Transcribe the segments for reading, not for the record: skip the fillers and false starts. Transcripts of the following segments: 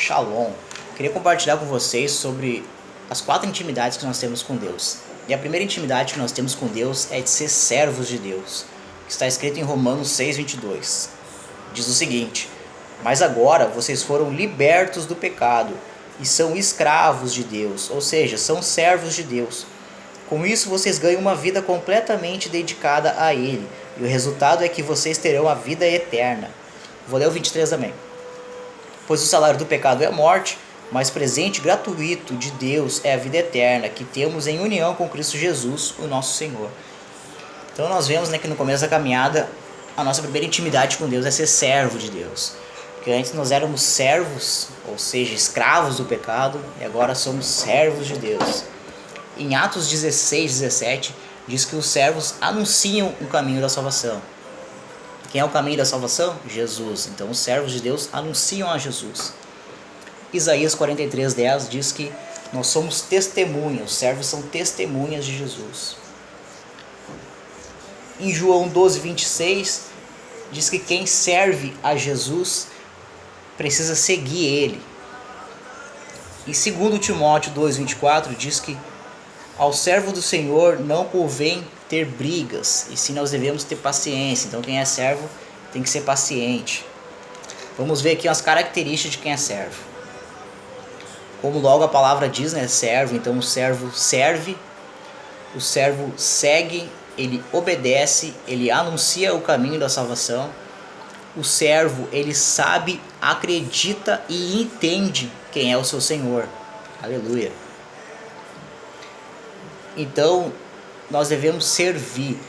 Shalom. Queria compartilhar com vocês sobre as 4 intimidades que nós temos com Deus. E a primeira intimidade que nós temos com Deus é de ser servos de Deus, que está escrito em Romanos 6:22. Diz o seguinte: mas agora vocês foram libertos do pecado e são escravos de Deus, ou seja, são servos de Deus. Com isso vocês ganham uma vida completamente dedicada a Ele, e o resultado é que vocês terão a vida eterna. Vou ler o 23 também. Pois o salário do pecado é a morte, mas presente gratuito de Deus é a vida eterna, que temos em união com Cristo Jesus, o nosso Senhor. Então nós vemos, que no começo da caminhada, a nossa primeira intimidade com Deus é ser servo de Deus. Porque antes nós éramos servos, ou seja, escravos do pecado, e agora somos servos de Deus. Em Atos 16:17, diz que os servos anunciam o caminho da salvação. Quem é o caminho da salvação? Jesus. Então os servos de Deus anunciam a Jesus. Isaías 43:10 diz que nós somos testemunhas, os servos são testemunhas de Jesus. Em João 12:26 diz que quem serve a Jesus precisa seguir Ele. Em 2 Timóteo 2:24 diz que ao servo do Senhor não convém ter brigas, e sim nós devemos ter paciência. Então quem é servo tem que ser paciente. Vamos ver aqui as características de quem é servo. Como logo a palavra diz, servo, então o servo serve, o servo segue, ele obedece, ele anuncia o caminho da salvação. O servo, ele sabe, acredita e entende quem é o seu Senhor. Aleluia. Então, nós devemos servir,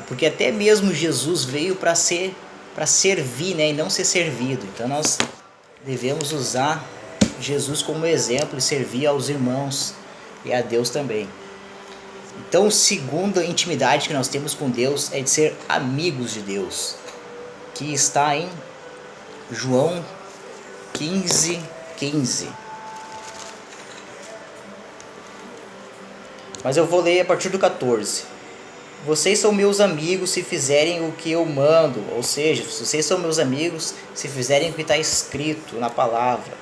porque até mesmo Jesus veio para servir, e não ser servido. Então nós devemos usar Jesus como exemplo e servir aos irmãos e a Deus também. Então, a segunda intimidade que nós temos com Deus é de ser amigos de Deus, que está em João 15:15. Mas eu vou ler a partir do 14. Vocês são meus amigos se fizerem o que eu mando. Ou seja, vocês são meus amigos se fizerem o que está escrito na palavra.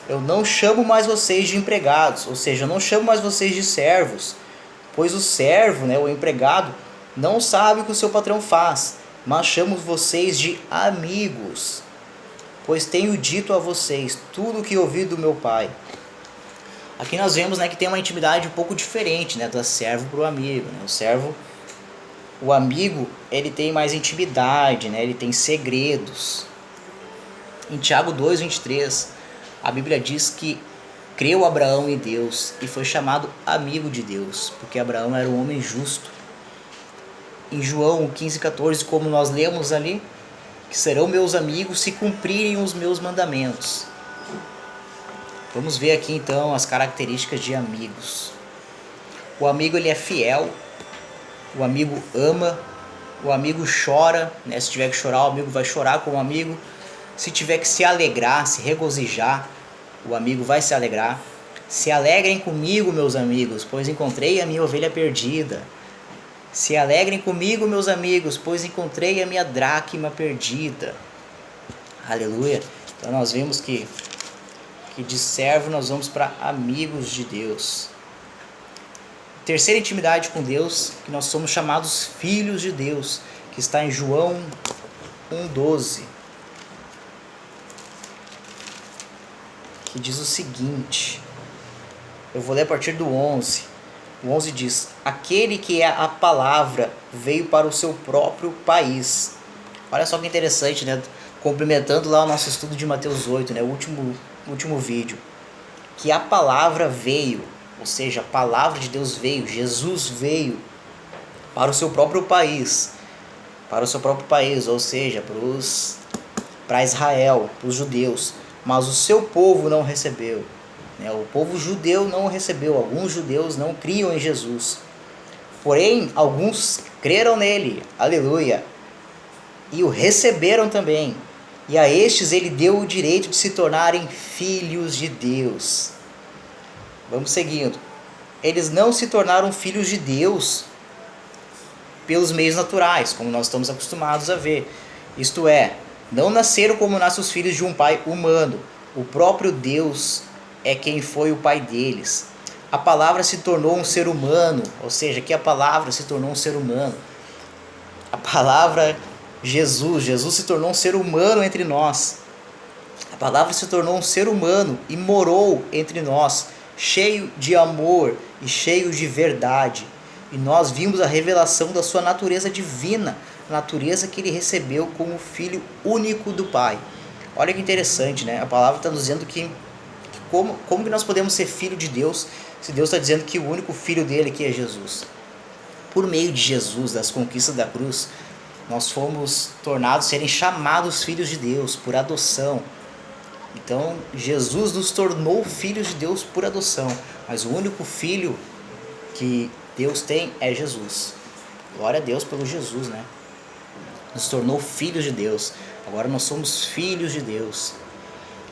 Eu não chamo mais vocês de empregados. Ou seja, eu não chamo mais vocês de servos. Pois o servo, o empregado, não sabe o que o seu patrão faz. Mas chamo vocês de amigos. Pois tenho dito a vocês tudo o que ouvi do meu Pai. Aqui nós vemos que tem uma intimidade um pouco diferente do servo para o amigo. O amigo, ele tem mais intimidade, ele tem segredos. Em Tiago 2:23, a Bíblia diz que creu Abraão em Deus e foi chamado amigo de Deus, porque Abraão era um homem justo. Em João 15:14, como nós lemos ali, que serão meus amigos se cumprirem os meus mandamentos. Vamos ver aqui então as características de amigos. O amigo, ele é fiel, o amigo ama, o amigo chora, se tiver que chorar, o amigo vai chorar com o amigo. Se tiver que se alegrar, se regozijar, o amigo vai se alegrar. Se alegrem comigo, meus amigos, pois encontrei a minha ovelha perdida. Se alegrem comigo, meus amigos, pois encontrei a minha dracma perdida. Aleluia. Então nós vimos que de servo nós vamos para amigos de Deus. Terceira intimidade com Deus, que nós somos chamados filhos de Deus, que está em João 1:12, que diz o seguinte, eu vou ler a partir do 11. O 11 diz: aquele que é a palavra veio para o seu próprio país. Olha só que interessante, complementando lá o nosso estudo de Mateus 8, o último vídeo, que a palavra veio, ou seja, a palavra de Deus veio, Jesus veio para o seu próprio país, ou seja, para Israel, para os judeus, mas o seu povo não recebeu, o povo judeu não o recebeu, alguns judeus não criam em Jesus, porém alguns creram nele, aleluia, e o receberam também. E a estes ele deu o direito de se tornarem filhos de Deus. Vamos seguindo. Eles não se tornaram filhos de Deus pelos meios naturais, como nós estamos acostumados a ver. Isto é, não nasceram como nascem os filhos de um pai humano. O próprio Deus é quem foi o pai deles. A palavra se tornou um ser humano, ou seja, que a palavra se tornou um ser humano. A palavra Jesus se tornou um ser humano entre nós. A palavra se tornou um ser humano e morou entre nós, cheio de amor e cheio de verdade. E nós vimos a revelação da sua natureza divina, a natureza que ele recebeu como filho único do Pai. Olha que interessante, né? A palavra está nos dizendo que como que nós podemos ser filho de Deus, se Deus está dizendo que o único filho dele aqui é Jesus. Por meio de Jesus, das conquistas da cruz, nós fomos serem chamados filhos de Deus por adoção. Então, Jesus nos tornou filhos de Deus por adoção, mas o único filho que Deus tem é Jesus. Glória a Deus pelo Jesus, né? Nos tornou filhos de Deus. Agora nós somos filhos de Deus.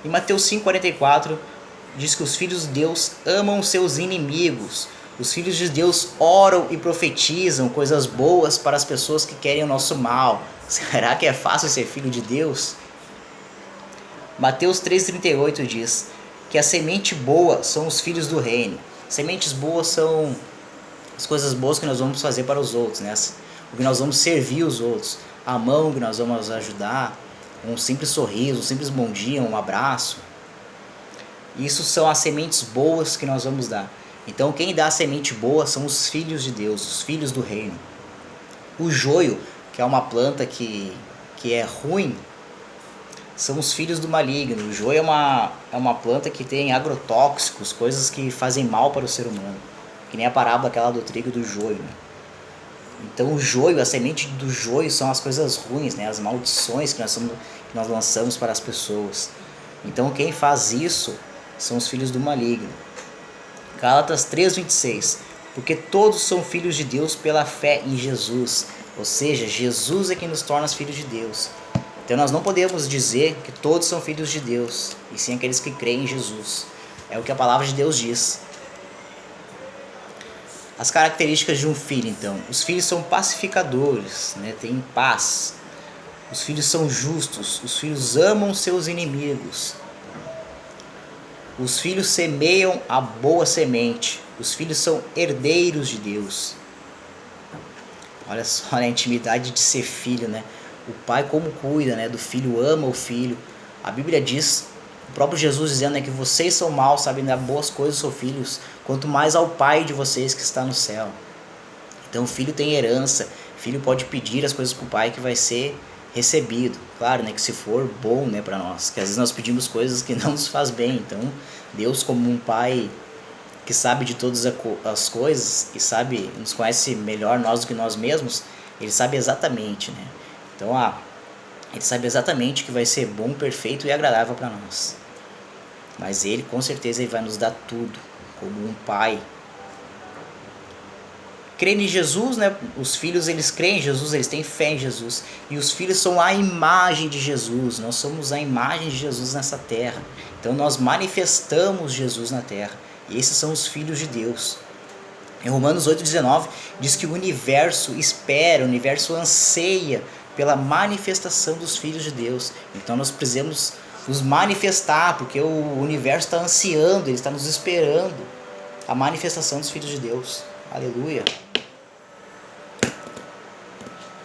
Em Mateus 5,44, diz que os filhos de Deus amam seus inimigos. Os filhos de Deus oram e profetizam coisas boas para as pessoas que querem o nosso mal. Será que é fácil ser filho de Deus? Mateus 3,38 diz que a semente boa são os filhos do reino. Sementes boas são as coisas boas que nós vamos fazer para os outros, né? O que nós vamos servir os outros. A mão que nós vamos ajudar, um simples sorriso, um simples bom dia, um abraço. Isso são as sementes boas que nós vamos dar. Então quem dá a semente boa são os filhos de Deus, os filhos do reino. O joio, que é uma planta que é ruim, são os filhos do maligno. O joio é uma planta que tem agrotóxicos, coisas que fazem mal para o ser humano. Que nem a parábola aquela do trigo e do joio, né? Então o joio, a semente do joio são as coisas ruins, né? As maldições que nós lançamos para as pessoas. Então quem faz isso são os filhos do maligno. Gálatas 3,26. Porque todos são filhos de Deus pela fé em Jesus. Ou seja, Jesus é quem nos torna os filhos de Deus. Então nós não podemos dizer que todos são filhos de Deus, e sim aqueles que creem em Jesus. É o que a palavra de Deus diz. As características de um filho, então. Os filhos são pacificadores, né? Têm paz. Os filhos são justos. Os filhos amam seus inimigos. Os filhos semeiam a boa semente. Os filhos são herdeiros de Deus. Olha só, né? A intimidade de ser filho, né? O pai como cuida, né, do filho, ama o filho. A Bíblia diz, o próprio Jesus dizendo, né, que vocês são maus, sabem dar boas coisas aos seus filhos, quanto mais ao Pai de vocês que está no céu. Então o filho tem herança, o filho pode pedir as coisas para o pai que vai ser recebido. Claro, né, que se for bom, né, para nós, que às vezes nós pedimos coisas que não nos faz bem. Então Deus, como um pai que sabe de todas as coisas, que sabe, nos conhece melhor nós do que nós mesmos, ele sabe exatamente, né? Então, ele sabe exatamente o que vai ser bom, perfeito e agradável para nós. Mas ele, com certeza, ele vai nos dar tudo, como um pai. Crer em Jesus, né? Os filhos, eles creem em Jesus, eles têm fé em Jesus. E os filhos são a imagem de Jesus. Nós somos a imagem de Jesus nessa terra. Então, nós manifestamos Jesus na terra. E esses são os filhos de Deus. Em Romanos 8,19, diz que o universo espera, o universo anseia pela manifestação dos filhos de Deus. Então nós precisamos nos manifestar, porque o universo está ansiando, ele está nos esperando a manifestação dos filhos de Deus. Aleluia.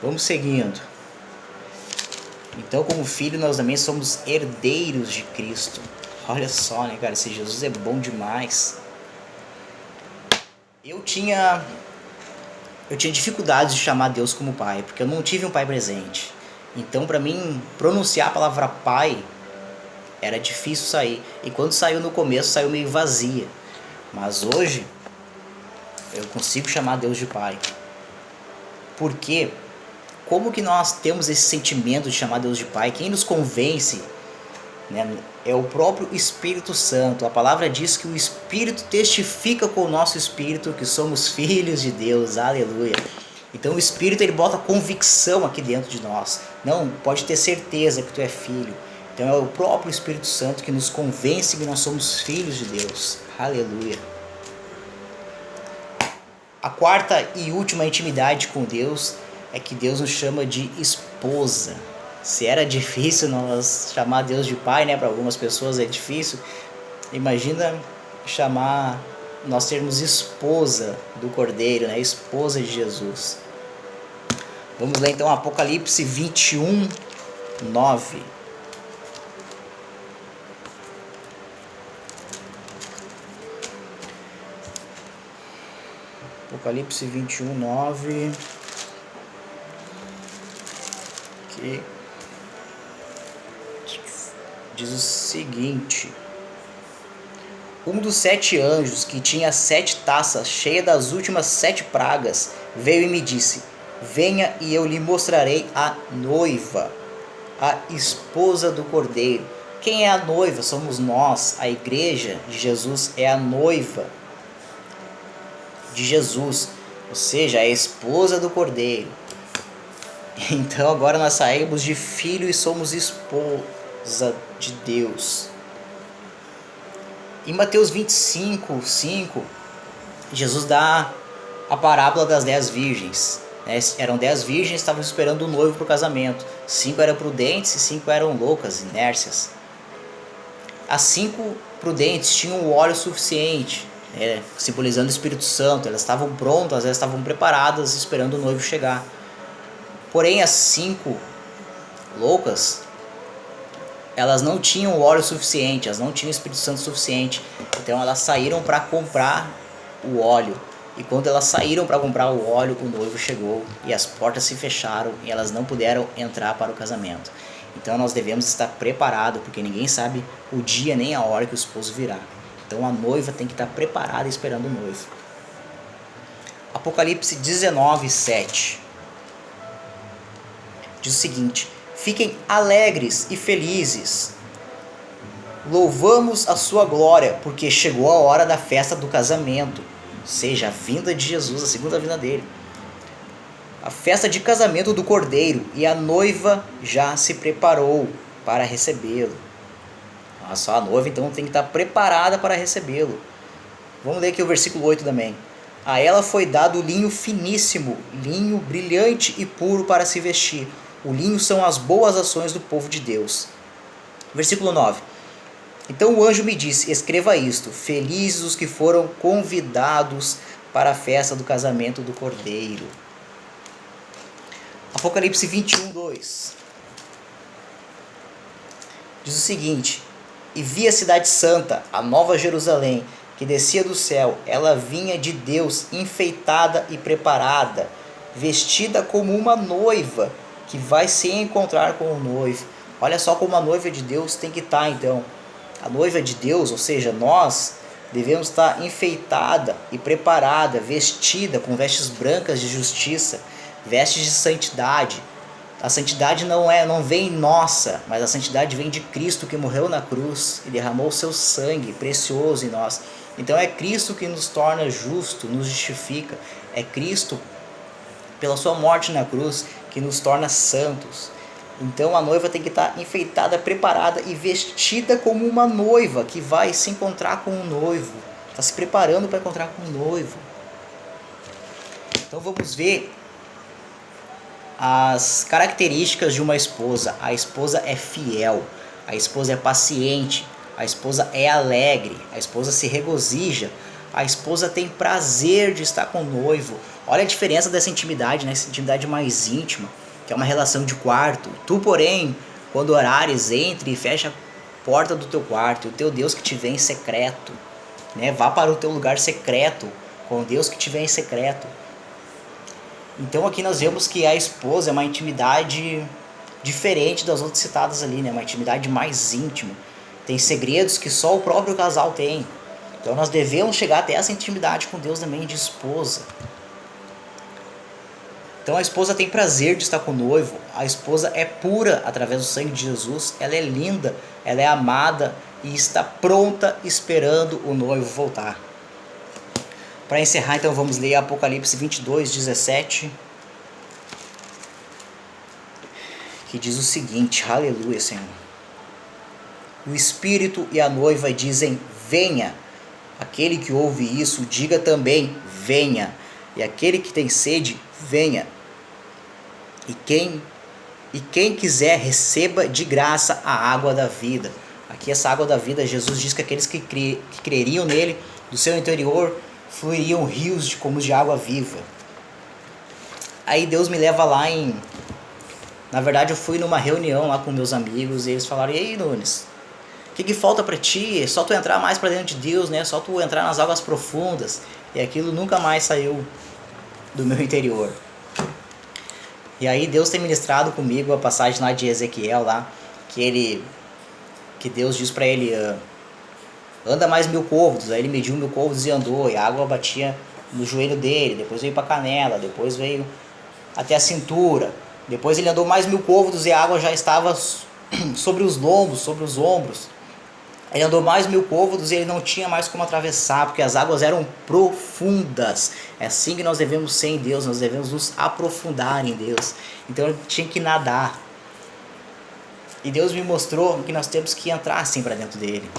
Vamos seguindo. Então, como filho, nós também somos herdeiros de Cristo. Olha só, né, cara, esse Jesus é bom demais. Eu tinha dificuldades de chamar Deus como pai, porque eu não tive um pai presente. Então, para mim, pronunciar a palavra pai era difícil sair. E quando saiu no começo, saiu meio vazia. Mas hoje, eu consigo chamar Deus de pai. Porque, como que nós temos esse sentimento de chamar Deus de pai? Quem nos convence, né, é o próprio Espírito Santo. A palavra diz que o Espírito testifica com o nosso espírito que somos filhos de Deus. Aleluia. Então o Espírito, ele bota convicção aqui dentro de nós. Não, pode ter certeza que tu é filho. Então é o próprio Espírito Santo que nos convence que nós somos filhos de Deus. Aleluia. A quarta e última intimidade com Deus é que Deus nos chama de esposa. Se era difícil nós chamar Deus de Pai, né? Para algumas pessoas é difícil. Imagina nós termos esposa do Cordeiro, né? Esposa de Jesus. Vamos ler então Apocalipse 21, 9. Apocalipse 21, 9. Que diz o seguinte: um dos 7 anjos, que tinha 7 taças cheias das últimas 7 pragas, veio e me disse: venha e eu lhe mostrarei a noiva, a esposa do Cordeiro. Quem é a noiva? Somos nós. A igreja de Jesus é a noiva de Jesus, ou seja, a esposa do Cordeiro. Então agora nós saímos de filho e somos esposa de Deus. Em Mateus 25, 5, Jesus dá a parábola das 10 virgens. Eram 10 virgens que estavam esperando o noivo para o casamento. 5 eram prudentes e 5 eram loucas, inércias. As 5 prudentes tinham o óleo suficiente, simbolizando o Espírito Santo. Elas estavam prontas, elas estavam preparadas, esperando o noivo chegar. Porém, as 5 loucas, elas não tinham o óleo suficiente, elas não tinham o Espírito Santo suficiente. Então elas saíram para comprar o óleo. E quando elas saíram para comprar o óleo, o noivo chegou e as portas se fecharam e elas não puderam entrar para o casamento. Então nós devemos estar preparados, porque ninguém sabe o dia nem a hora que o esposo virá. Então a noiva tem que estar preparada esperando o noivo. Apocalipse 19, 7 diz o seguinte: fiquem alegres e felizes, louvamos a sua glória, porque chegou a hora da festa do casamento, ou seja, a vinda de Jesus, a segunda vinda dele, a festa de casamento do Cordeiro, e a noiva já se preparou para recebê-lo. Só a noiva então tem que estar preparada para recebê-lo. Vamos ler aqui o versículo 8 também. A ela foi dado linho finíssimo, linho brilhante e puro para se vestir. O linho são as boas ações do povo de Deus. Versículo 9. Então o anjo me disse: escreva isto: felizes os que foram convidados para a festa do casamento do Cordeiro. Apocalipse 21, 2 diz o seguinte: e vi a cidade santa, a nova Jerusalém, que descia do céu. Ela vinha de Deus, enfeitada e preparada, vestida como uma noiva que vai se encontrar com o noivo. Olha só como a noiva de Deus tem que estar então. A noiva de Deus, ou seja, nós devemos estar enfeitada e preparada, vestida com vestes brancas de justiça, vestes de santidade. A santidade não vem nossa, mas a santidade vem de Cristo, que morreu na cruz e derramou o seu sangue precioso em nós. Então é Cristo que nos torna justo, nos justifica. É Cristo, pela sua morte na cruz, que nos torna santos. Então a noiva tem que estar enfeitada, preparada e vestida como uma noiva que vai se encontrar com o noivo. Está se preparando para encontrar com o noivo. Então vamos ver as características de uma esposa. A esposa é fiel, a esposa é paciente, a esposa é alegre, a esposa se regozija, a esposa tem prazer de estar com o noivo. Olha a diferença dessa intimidade, né? Essa intimidade mais íntima, que é uma relação de quarto. Tu, porém, quando orares, entre e fecha a porta do teu quarto, e o teu Deus que te vê em secreto, né? Vá para o teu lugar secreto, com o Deus que te vê em secreto. Então aqui nós vemos que a esposa é uma intimidade diferente das outras citadas ali, né? Uma intimidade mais íntima. Tem segredos que só o próprio casal tem. Então nós devemos chegar até essa intimidade com Deus também de esposa. Então a esposa tem prazer de estar com o noivo. A esposa é pura através do sangue de Jesus. Ela é linda, ela é amada e está pronta esperando o noivo voltar. Para encerrar, então, vamos ler Apocalipse 22, 17, que diz o seguinte: aleluia, Senhor. O Espírito e a noiva dizem: venha. Aquele que ouve isso, diga também: venha. E aquele que tem sede, venha. E quem E quem quiser, receba de graça a água da vida. Aqui essa água da vida, Jesus diz que aqueles que creriam nele, do seu interior, fluiriam rios como de água viva. Aí Deus me leva lá em... Na verdade eu fui numa reunião lá com meus amigos e eles falaram: e aí, Nunes, o que falta para ti? É só tu entrar mais para dentro de Deus, né? Só tu entrar nas águas profundas. E aquilo nunca mais saiu do meu interior. E aí Deus tem ministrado comigo a passagem lá de Ezequiel lá, que Deus diz para ele: anda mais 1000 côvados. Aí ele mediu 1000 côvados e andou, e a água batia no joelho dele, depois veio para a canela, depois veio até a cintura, depois ele andou mais 1000 côvados e a água já estava sobre os lombos, sobre os ombros. Ele andou mais 1000 côvados e ele não tinha mais como atravessar, porque as águas eram profundas. É assim que nós devemos ser em Deus, nós devemos nos aprofundar em Deus. Então ele tinha que nadar. E Deus me mostrou que nós temos que entrar assim para dentro dele.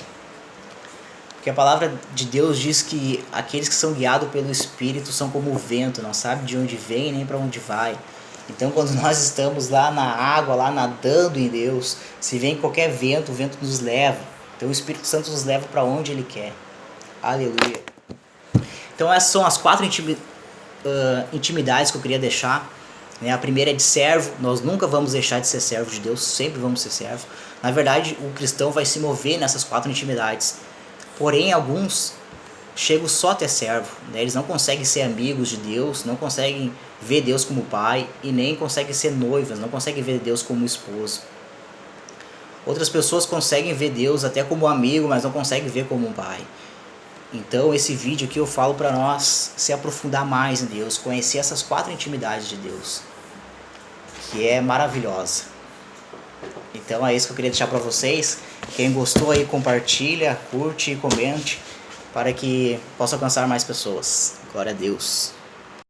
Porque a palavra de Deus diz que aqueles que são guiados pelo Espírito são como o vento, não sabe de onde vem nem para onde vai. Então quando nós estamos lá na água, lá nadando em Deus, se vem qualquer vento, o vento nos leva. Então o Espírito Santo nos leva para onde Ele quer. Aleluia. Então essas são as 4 intimidades que eu queria deixar. A primeira é de servo. Nós nunca vamos deixar de ser servo de Deus, sempre vamos ser servo. Na verdade, o cristão vai se mover nessas 4 intimidades. Porém, alguns chegam só até servo. Eles não conseguem ser amigos de Deus, não conseguem ver Deus como pai e nem conseguem ser noivas, não conseguem ver Deus como esposo. Outras pessoas conseguem ver Deus até como amigo, mas não conseguem ver como um pai. Então esse vídeo aqui eu falo para nós se aprofundar mais em Deus, conhecer essas 4 intimidades de Deus, que é maravilhosa. Então é isso que eu queria deixar para vocês. Quem gostou aí, compartilha, curte e comente, para que possa alcançar mais pessoas. Glória a Deus.